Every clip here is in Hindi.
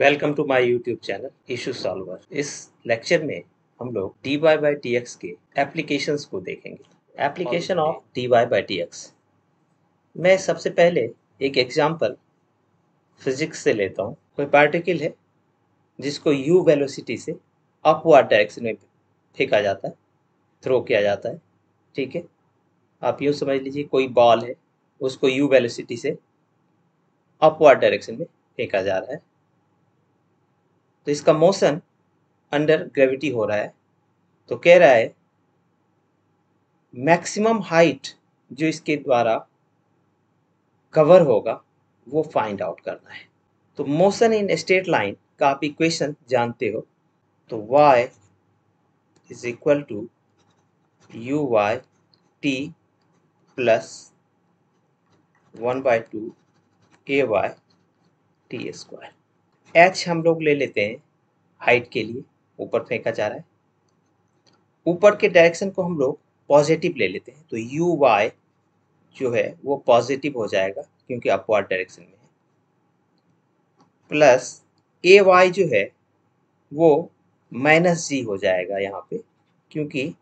Welcome to my YouTube channel issue solver. इस लेक्चर में हम लोग d y by t x के एप्लीकेशंस को देखेंगे। Application of d y by t x. मैं सबसे पहले एक एग्जांपल फिजिक्स से लेता हूँ। कोई पार्टिकल है जिसको यू वेलोसिटी से अपवर्ड डायरेक्शन में फेंका जाता है, थ्रो किया जाता है। ठीक है, आप यूँ समझ लीजिए कोई बॉल है, उसको यू वेलोसिटी से अपवर्ड डायरेक्शन में फेंका जा रहा है, तो इसका मोशन अंडर ग्रेविटी हो रहा है। तो कह रहा है मैक्सिमम हाइट जो इसके द्वारा कवर होगा वो फाइंड आउट करना है। तो मोशन इन स्ट्रेट लाइन का आप इक्वेशन जानते हो, तो y is equal to u y t plus 1/2 a y t square. h हम लोग ले लेते हैं हाइट के लिए, ऊपर फेंका जा रहा है। ऊपर के डायरेक्शन को हम लोग पॉजिटिव ले लेते हैं, तो यू वाई जो है वो पॉजिटिव हो जाएगा क्योंकि अपवर्ड डायरेक्शन में है, प्लस ए वाई जो है वो माइनस जी हो जाएगा यहाँ पे, क्योंकि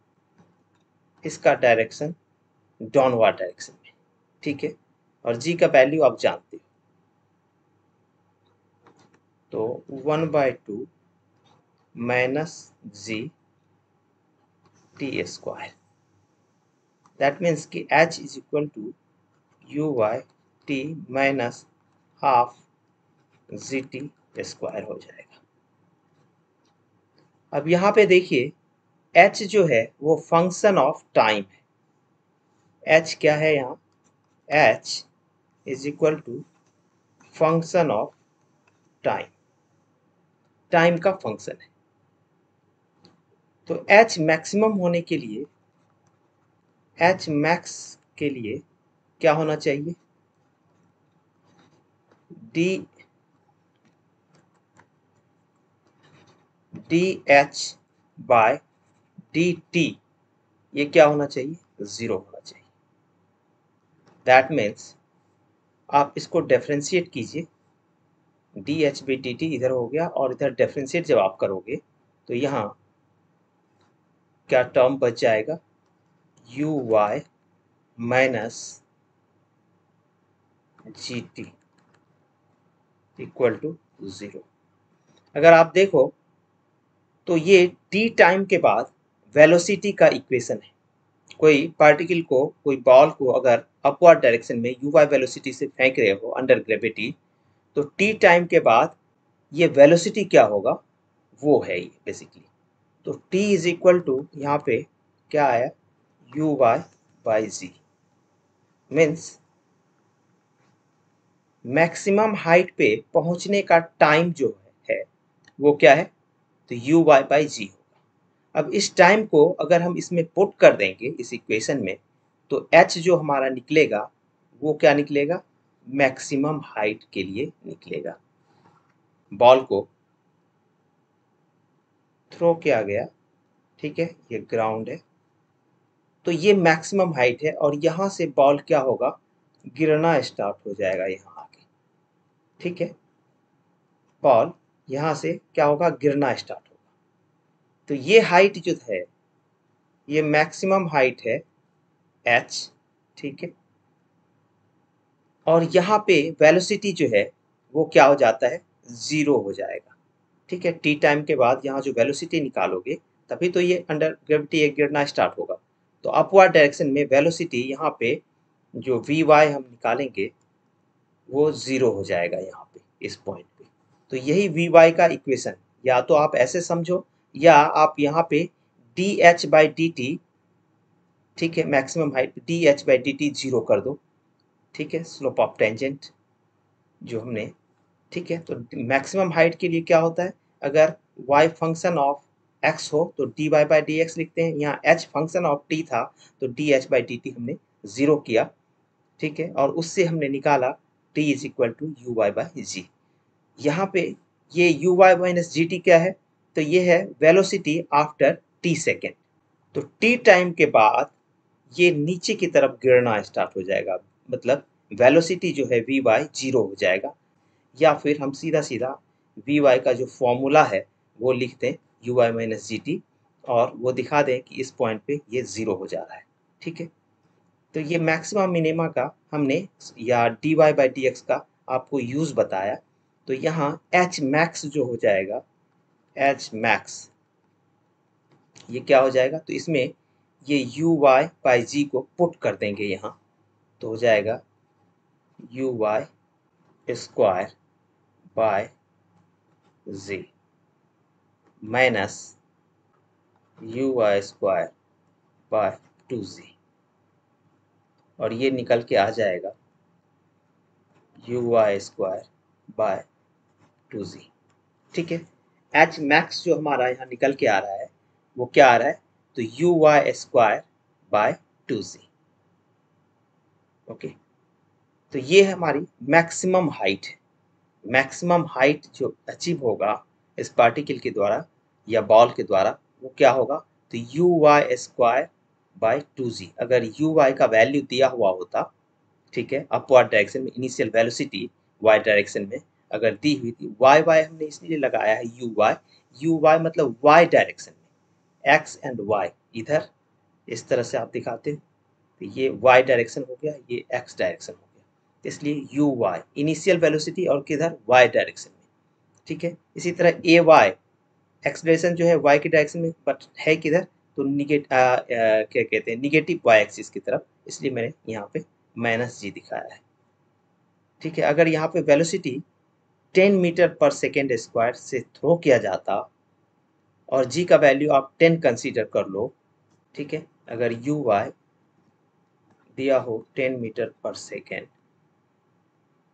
इसका डायरेक्शन डाउनवर्ड डायरेक्शन में। ठीक है, और जी का वैल्यू आप जानते हो, तो 1/2 minus g t square. That means कि h is equal to u y t minus half g t square हो जाएगा। अब यहाँ पे देखिए h जो है वो फंक्शन ऑफ टाइम है। h क्या है यहाँ, h is equal to function of time, time का फंक्शन है। तो h मैक्सिमम होने के लिए, h मैक्स के लिए क्या होना चाहिए, d h by d t, ये क्या होना चाहिए, 0 होना चाहिए। दैट मीन्स आप इसको डिफरेंशिएट कीजिए, d h by d t इधर हो गया, और इधर डिफरेंशिएट जब आप करोगे तो यहाँ क्या टर्म बच जाएगा, u y minus g t equal to 0। अगर आप देखो तो ये टी टाइम के बाद वेलोसिटी का इक्वेशन है। कोई पार्टिकल को, कोई बॉल को अगर अपवर्ड डायरेक्शन में यू वाई वेलोसिटी से फेंक रहे हो अंडर ग्रेविटी, तो टी टाइम के बाद ये वेलोसिटी क्या होगा, वो है ये बेसिकली। तो टी इज इक्वल टू यहाँ पे क्या आया, u y by g, means maximum height पे पहुंचने का टाइम जो है वो क्या है, तो यू वाई बाई जी होगा। अब इस टाइम को अगर हम इसमें पुट कर देंगे इस इक्वेशन में, तो एच जो हमारा निकलेगा वो क्या निकलेगा, मैक्सिमम हाइट के लिए निकलेगा। बॉल को थ्रो किया गया, ठीक है, ये ग्राउंड है, तो ये मैक्सिमम हाइट है, और यहाँ से बॉल क्या होगा, गिरना स्टार्ट हो जाएगा यहाँ आके। ठीक है, बॉल यहाँ से क्या होगा, गिरना स्टार्ट होगा। तो ये हाइट जो है ये मैक्सिमम हाइट है h, ठीक है, और यहाँ पे वेलोसिटी जो है वो क्या हो जाता है, 0 हो जाएगा। ठीक है, टी टाइम के बाद यहाँ जो वेलोसिटी निकालोगे तभी तो ये अंडर ग्रेविटी गिरना स्टार्ट होगा। तो अपवर्ड डायरेक्शन में वेलोसिटी यहाँ पे जो वी वाई हम निकालेंगे वो 0 हो जाएगा यहाँ पे इस पॉइंट पे। तो यही वी वाई का इक्वेशन, या तो आप ऐसे समझो, या आप यहाँ पे D H by D T, ठीक है, maximum height D H by D T 0 कर दो। ठीक है, स्लोप ऑफ टेंजेंट जो हमने, ठीक है, तो मैक्सिमम हाइट के लिए क्या होता है, अगर y फंक्शन ऑफ x हो तो dy बाई डी एक्स लिखते हैं, यहाँ h फंक्शन ऑफ t था तो D H by D T हमने 0 किया। ठीक है, और उससे हमने निकाला t is equal to u y by g. यहाँ पे ये u y minus g t क्या है, तो ये है वेलोसिटी आफ्टर t सेकेंड। तो t टाइम के बाद ये नीचे की तरफ गिरना स्टार्ट हो जाएगा, मतलब वेलोसिटी जो है वी वाई 0 हो जाएगा। या फिर हम सीधा सीधा वी वाई का जो फॉर्मूला है वो लिख दें u y minus g t, और वो दिखा दें कि इस पॉइंट पे ये 0 हो जा रहा है। ठीक है, तो ये मैक्सिमम मिनिमा का हमने या d y by d x का आपको यूज़ बताया। तो यहाँ एच मैक्स जो हो जाएगा, एच मैक्स ये क्या हो जाएगा, तो इसमें ये यू वाई बाई जी को पुट कर देंगे यहाँ, तो हो जाएगा u y square by g minus u y square by 2z, और ये निकल के आ जाएगा u y square by 2z। ठीक है, एच मैक्स जो हमारा यहाँ निकल के आ रहा है वो क्या आ रहा है, तो u y square by 2z। Okay, तो ये है हमारी मैक्सिमम हाइट है। मैक्सिमम हाइट जो अचीव होगा इस पार्टिकल के द्वारा या बॉल के द्वारा वो क्या होगा, तो u y square by 2z। अगर यू वाई का वैल्यू दिया हुआ होता, ठीक है, अपवर्ड डायरेक्शन में इनिशियल वेलोसिटी वाई डायरेक्शन में अगर दी हुई थी, वाई वाई हमने इसलिए लगाया है यू वाई मतलब वाई डायरेक्शन में, एक्स एंड वाई इधर इस तरह से आप दिखाते हो, तो ये वाई डायरेक्शन हो गया, ये एक्स डायरेक्शन हो गया, इसलिए यू वाई इनिशियल वेलोसिटी और किधर वाई डायरेक्शन में। ठीक है, इसी तरह ए वाई एक्सलेशन जो है वाई की डायरेक्शन में बट है किधर, तो क्या कहते हैं निगेटिव वाई एक्सिस की तरफ, इसलिए मैंने यहाँ पे माइनस जी दिखाया है। ठीक है, अगर यहाँ पे वेलोसिटी 10 मीटर पर सेकेंड स्क्वायर से थ्रो किया जाता और जी का वैल्यू आप 10 कंसीडर कर लो, ठीक है, अगर यू वाई दिया हो 10 मीटर पर सेकेंड,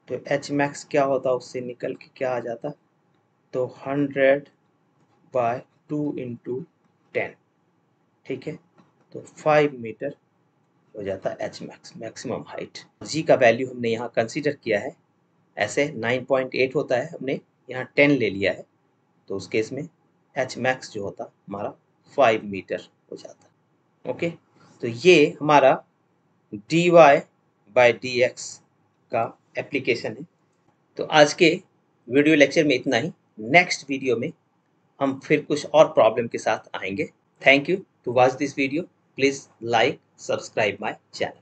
तो एच मैक्स क्या होता, उससे निकल के क्या आ जाता, तो 100 बाय 2 इंटू 10। ठीक है, तो 5 मीटर हो जाता है एच मैक्स, मैक्सिमम हाइट। जी का वैल्यू हमने यहाँ कंसीडर किया है, ऐसे 9.8 होता है, हमने यहाँ 10 ले लिया है, तो उस केस में एच मैक्स जो होता हमारा 5 मीटर हो जाता। ओके, तो ये हमारा d y by d x का एप्लीकेशन है। तो आज के वीडियो लेक्चर में इतना ही। नेक्स्ट वीडियो में हम फिर कुछ और प्रॉब्लम के साथ आएंगे। Thank you to watch this video. Please like subscribe my channel.